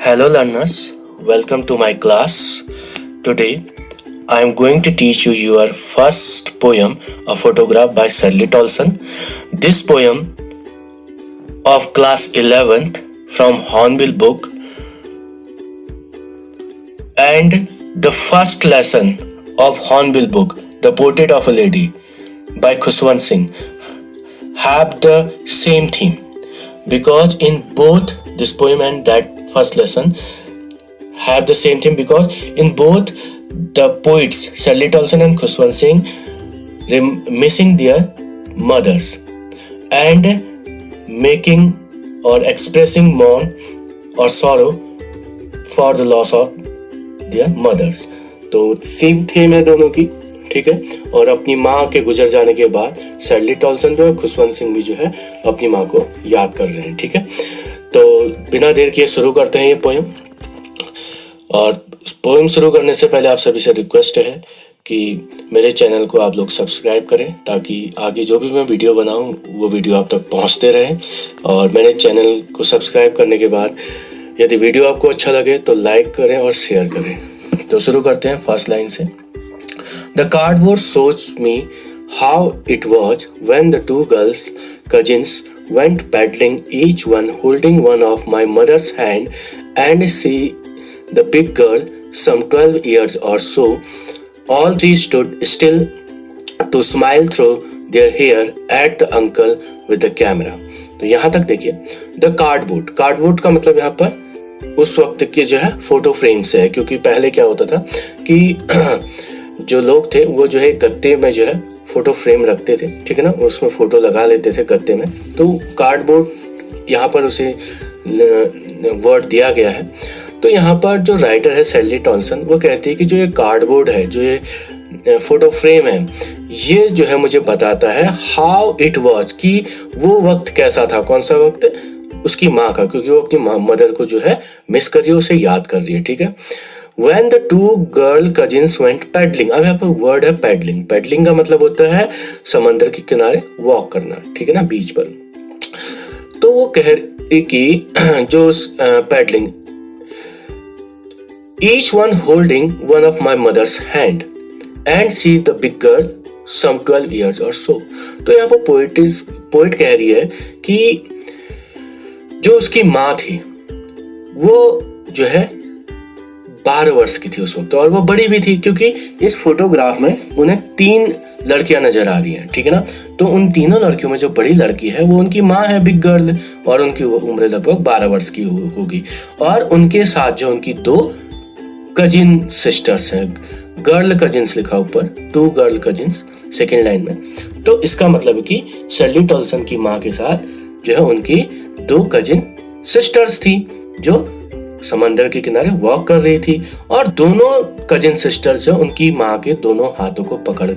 Hello learners, welcome to my class. Today I am going to teach you your first poem, A Photograph by Shirley Tolson. This poem of class 11th from Hornbill book and the first lesson of Hornbill book, The Portrait of a Lady by Khushwant Singh, have the same theme because in both this poem and that first lesson have the same theme because in both the poets Shirley Tolson and Khushwant Singh missing their mothers and making or expressing mourn or sorrow for the loss of their mothers. तो same theme है दोनों की, ठीक है। और अपनी माँ के गुजर जाने के बाद शर्ली टॉल्सन जो है, खुशवंत सिंह भी जो है अपनी माँ को याद कर रहे हैं, ठीक है। तो बिना देर किए शुरू करते हैं ये पोएम। और पोएम शुरू करने से पहले आप सभी से रिक्वेस्ट है कि मेरे चैनल को आप लोग सब्सक्राइब करें ताकि आगे जो भी मैं वीडियो बनाऊं वो वीडियो आप तक पहुंचते रहे। और मेरे चैनल को सब्सक्राइब करने के बाद यदि वीडियो आपको अच्छा लगे तो लाइक करें और शेयर करें। तो शुरू करते हैं फर्स्ट लाइन से। The cardboard shows me how it was when the two girls, cousins, went paddling, each one holding one of my mother's hand, and see the big girl, some 12 years or so, all three stood still to smile through their hair at the uncle with the camera. तो यहाँ तक देखिए, the cardboard, cardboard का मतलब यहाँ पर उस वक्त के जो है फोटो फ्रेम से है, क्योंकि पहले क्या होता था कि जो लोग थे वो जो है गत्ते में जो है फोटो फ्रेम रखते थे, ठीक है ना, उसमें फोटो लगा लेते थे गत्ते में। तो कार्डबोर्ड यहाँ पर उसे वर्ड दिया गया है। तो यहाँ पर जो राइटर है शर्ली टॉल्सन वो कहती है कि जो ये कार्डबोर्ड है, जो ये फोटो फ्रेम है, ये जो है मुझे बताता है हाउ इट वॉज, कि वो वक्त कैसा था। कौन सा वक्त? उसकी माँ का, क्योंकि वो अपनी मदर को जो है मिस कर रही है, उसे याद कर रही है, ठीक है। When the two girl cousins went paddling, अब यहाँ पर वर्ड है पैडलिंग। पैडलिंग का मतलब होता है समंदर के किनारे वॉक करना, ठीक है ना, बीच पर। तो वो कह रही कि जो paddling, each one holding one of my mother's hand and see the big girl some 12 years or so। तो यहाँ पर पोइट कह रही है कि जो उसकी माँ थी वो जो है 12 वर्ष की थी उस वक्त, और वो बड़ी भी थी, क्योंकि इस फोटोग्राफ में उन्हें 3 लड़कियां नजर आ रही हैं, ठीक है ना। तो उन तीनों लड़कियों में जो बड़ी लड़की है वो उनकी माँ है, बिग गर्ल, और उनकी उम्र लगभग 12 वर्ष की होगी। और उनके साथ जो उनकी 2 कजिन सिस्टर्स हैं, गर्ल कजिन्स लिखा ऊपर, 2 गर्ल कजिन्स सेकेंड लाइन में। तो इसका मतलब है कि शर्ली टॉल्सन की माँ के साथ जो है उनकी 2 कजिन सिस्टर्स थी जो समंदर के किनारे वॉक कर रही थी, और दोनों कजिन सिस्टर्स जो उनकी माँ के दोनों हाथों को पकड़,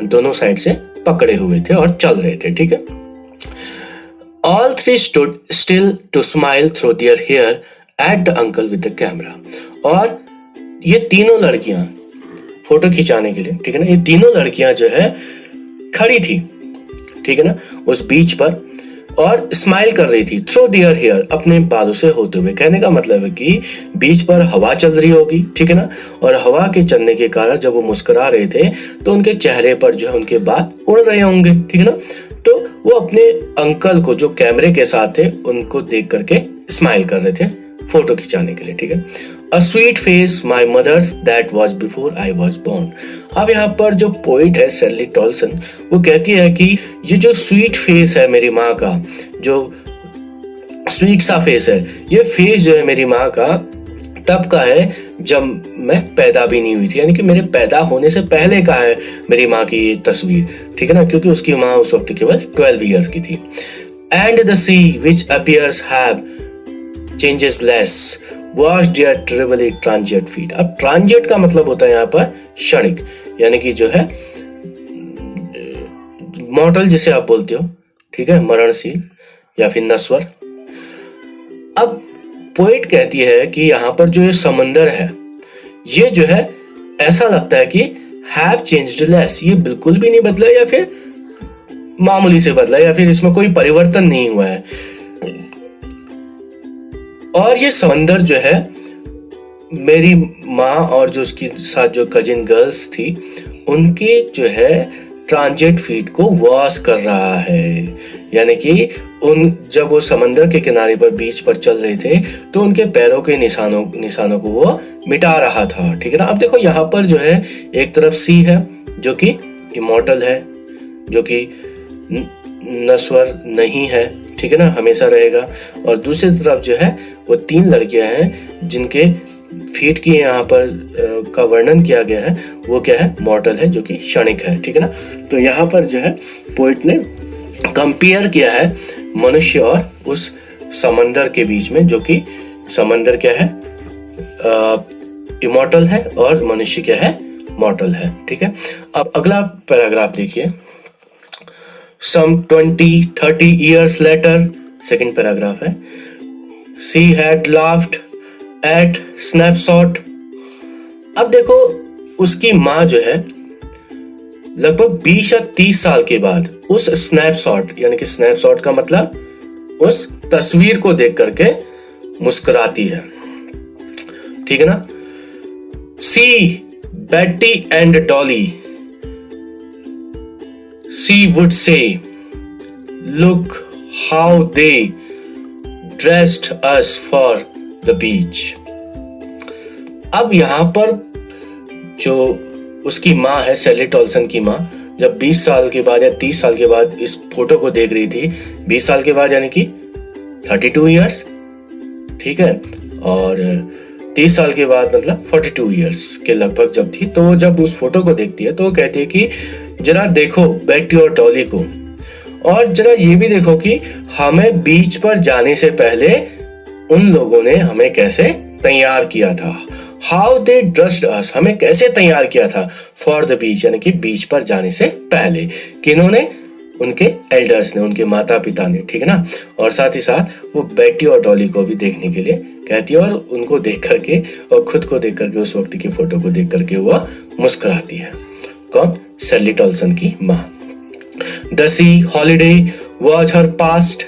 दोनों साइड से पकड़े हुए थे और चल रहे थे, ठीक है। All three stood still to smile through their hair at the uncle with the camera। और ये तीनों लड़कियां फोटो खिंचाने के लिए, ठीक है ना, ये तीनों लड़कियां जो है खड़ी थी, ठीक है ना, उस बीच पर, और स्माइल कर रही थी थ्रू देयर हेयर, अपने बालों से होते हुए। कहने का मतलब है कि बीच पर हवा चल रही होगी, ठीक है ना, और हवा के चलने के कारण जब वो मुस्कुरा रहे थे तो उनके चेहरे पर जो है उनके बाल उड़ रहे होंगे, ठीक है ना। तो वो अपने अंकल को जो कैमरे के साथ थे उनको देख करके स्माइल कर रहे थे फोटो खिंचाने के लिए, ठीक है। A sweet face my mother's that was before I was born। अब यहाँ पर जो पोइट है शर्ली टॉल्सन वो कहती है कि ये जो स्वीट फेस है मेरी माँ का, जो स्वीट सा फेस है, ये फेस जो है मेरी माँ का तब का है जब मैं पैदा भी नहीं हुई थी, यानी कि मेरे पैदा होने से पहले का है मेरी माँ की ये तस्वीर, ठीक है ना, क्योंकि उसकी माँ उस वक्त केवल 12 ईयर्स की थी। And the sea which appears have changes less was their terribly transient feet। अब ट्रांजिएंट का मतलब होता है यहाँ पर क्षणिक, यानी कि जो है मॉर्टल जिसे आप बोलते हो, ठीक है, मरणशील या फिर नश्वर। अब पोइट कहती है कि यहाँ पर जो ये समंदर है ये जो है ऐसा लगता है कि हैव चेंज्ड लेस, ये बिल्कुल भी नहीं बदला या फिर मामूली से बदला, या फिर इसमें कोई परिवर्तन नहीं हुआ है। और ये समंदर जो है मेरी माँ और जो उसके साथ जो कजिन गर्ल्स थी उनके जो है ट्रांजिट फीट को वॉश कर रहा है। यानी कि जब वो समंदर के किनारे पर बीच पर चल रहे थे तो उनके पैरों के निशानों को वो मिटा रहा था। ठीक है ना। अब देखो यहाँ पर जो है एक तरफ सी है जो कि इमॉर्टल है, जो कि नश्वर नहीं है, ठीक है ना, हमेशा रहेगा। और दूसरी तरफ जो है वो 3 लड़कियां हैं जिनके फीट की यहाँ पर का वर्णन किया गया है, वो क्या है, मॉर्टल है, जो कि क्षणिक है। ठीक है ना। तो यहाँ पर जो है पोइट ने कंपेयर किया है मनुष्य और उस समंदर के बीच में, जो कि समंदर क्या है, इमॉर्टल है और मनुष्य क्या है, मॉर्टल है। ठीक है। अब अगला पैराग्राफ देखिए। Some 20-30 years later, second paragraph है, she had laughed at snapshot। अब देखो उसकी माँ जो है लगभग 20 या 30 साल के बाद उस स्नैपशॉट, यानी कि स्नैपशॉट का मतलब उस तस्वीर को देख करके मुस्कुराती है। ठीक है ना। सी बेटी and Dolly, she would say, look how they dressed us for the beach। अब यहां पर जो उसकी माँ है, सैली टॉल्सन की माँ, जब 20 साल के बाद या 30 साल के बाद इस फोटो को देख रही थी, 20 साल के बाद यानी कि 32 इयर्स, ठीक है, और 30 साल के बाद मतलब 42 इयर्स के लगभग जब थी, तो जब उस फोटो को देखती है तो वो कहती है कि जरा देखो बेटी और डॉली को, और जरा ये भी देखो कि हमें बीच पर जाने से पहले उन लोगों ने हमें कैसे तैयार किया था। हाउ दे ड्रेस्ड अस, हमें कैसे तैयार किया था फॉर द बीच, यानी कि बीच पर जाने से पहले। किन्होंने, उनके एल्डर्स ने, उनके माता पिता ने। ठीक है ना। और साथ ही साथ वो बेटी और डॉली को भी देखने के लिए कहती है, और उनको देख करके और खुद को देख करके, उस वक्त की फोटो को देख करके वो मुस्कुराती है। कौन, सैली टॉल्सन की माँ। The C holiday was her past.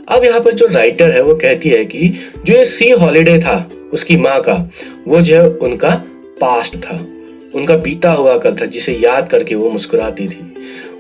अब यहाँ पर जो राइटर है वो कहती है कि जो ये सी हॉलीडे था उसकी माँ का, वो जो है उनका पास्ट था, उनका बीता हुआ कल था, जिसे याद करके वो मुस्कुराती थी।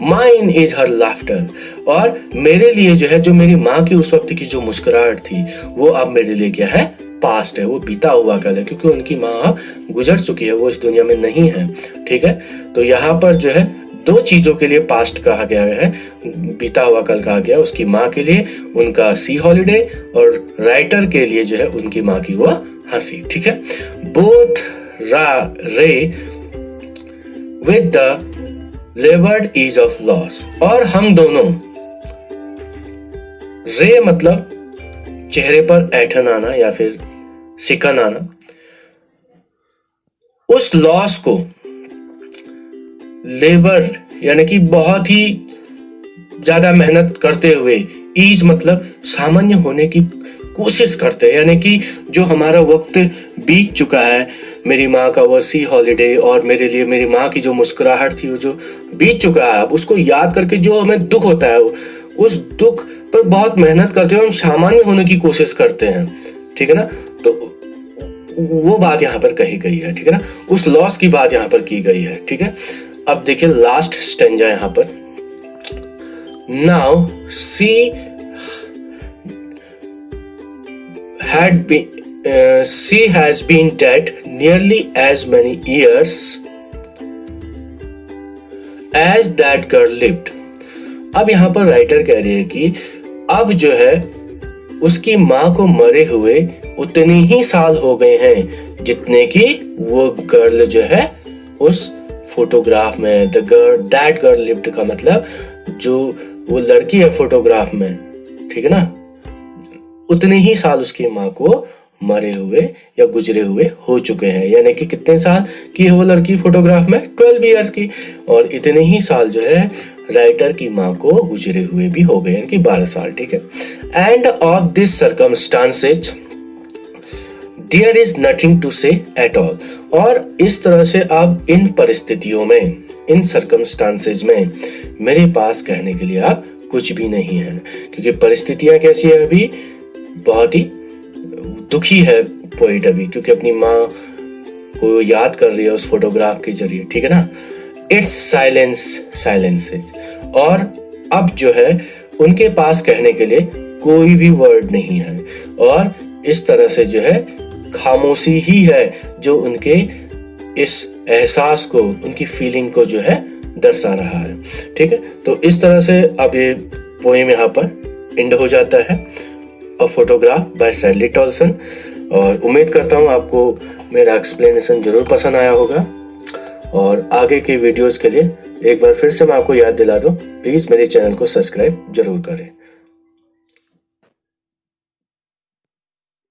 माइन इज हर लाफ्टर, और मेरे लिए जो है, जो मेरी माँ की उस वक्त की जो मुस्कुराहट थी वो अब मेरे लिए क्या है, पास्ट है, वो बीता हुआ कल है, क्योंकि उनकी माँ गुजर चुकी है, वो इस दुनिया में नहीं है। ठीक है। तो यहाँ पर जो है 2 चीजों के लिए पास्ट कहा गया है, बीता हुआ कल कहा गया, उसकी माँ के लिए उनका सी हॉलीडे, और राइटर के लिए जो है उनकी माँ की वो हंसी। ठीक है। Both ray with the levered ease of loss, और हम दोनों, रे मतलब चेहरे पर ऐठन आना या फिर सिकन आना, उस लॉस को लेबर यानी कि बहुत ही ज्यादा मेहनत करते हुए, ईज मतलब सामान्य होने की कोशिश करते हैं, यानी कि जो हमारा वक्त बीत चुका है, मेरी माँ का वो सी हॉलीडे और मेरे लिए मेरी माँ की जो मुस्कुराहट थी वो जो बीत चुका है, अब उसको याद करके जो हमें दुख होता है, उस दुख पर बहुत मेहनत करते हुए हम सामान्य होने की कोशिश करते हैं। ठीक है ना। तो वो बात यहाँ पर कही गई है। ठीक है ना। उस लॉस की बात यहाँ पर की गई है। ठीक है। अब देखिए लास्ट स्टेंजा यहाँ पर, now see has been dead nearly as many years as that girl lived। अब यहाँ पर राइटर कह रही है कि अब जो है उसकी माँ को मरे हुए उतने ही साल हो गए हैं जितने कि वो गर्ल जो है उस फोटोग्राफ में, the girl that girl lived का मतलब जो वो लड़की है फोटोग्राफ में, ठीक है ना, उतने ही साल उसकी माँ को मरे हुए या गुजरे हुए हो चुके हैं। यानी कि कितने साल की है वो लड़की फोटोग्राफ में, 12 इयर्स की, और इतने ही साल जो है राइटर की माँ को गुजरे हुए भी हो गए, यानी कि 12 साल। ठीक है। End of this circumstances there is nothing to say at all. और इस तरह से अब इन परिस्थितियों में, इन सर्कमस्टांसेज में मेरे पास कहने के लिए अब कुछ भी नहीं है, क्योंकि परिस्थितियां कैसी है अभी, बहुत ही दुखी है पोइट अभी, क्योंकि अपनी माँ को याद कर रही है उस फोटोग्राफ के जरिए, ठीक है ना। इट्स साइलेंसेज, और अब जो है उनके पास कहने के लिए कोई भी वर्ड नहीं है, और इस तरह से जो है खामोशी ही है जो उनके इस एहसास को, उनकी फीलिंग को जो है दर्शा रहा है, ठीक है। तो इस तरह से अब ये पोएम यहाँ पर एंड हो जाता है, a photograph by Sally Tolson. और उम्मीद करता हूँ आपको मेरा एक्सप्लेनेशन जरूर पसंद आया होगा, और आगे के वीडियोस के लिए एक बार फिर से मैं आपको याद दिला दूं, प्लीज मेरे चैनल को सब्सक्राइब जरूर करें।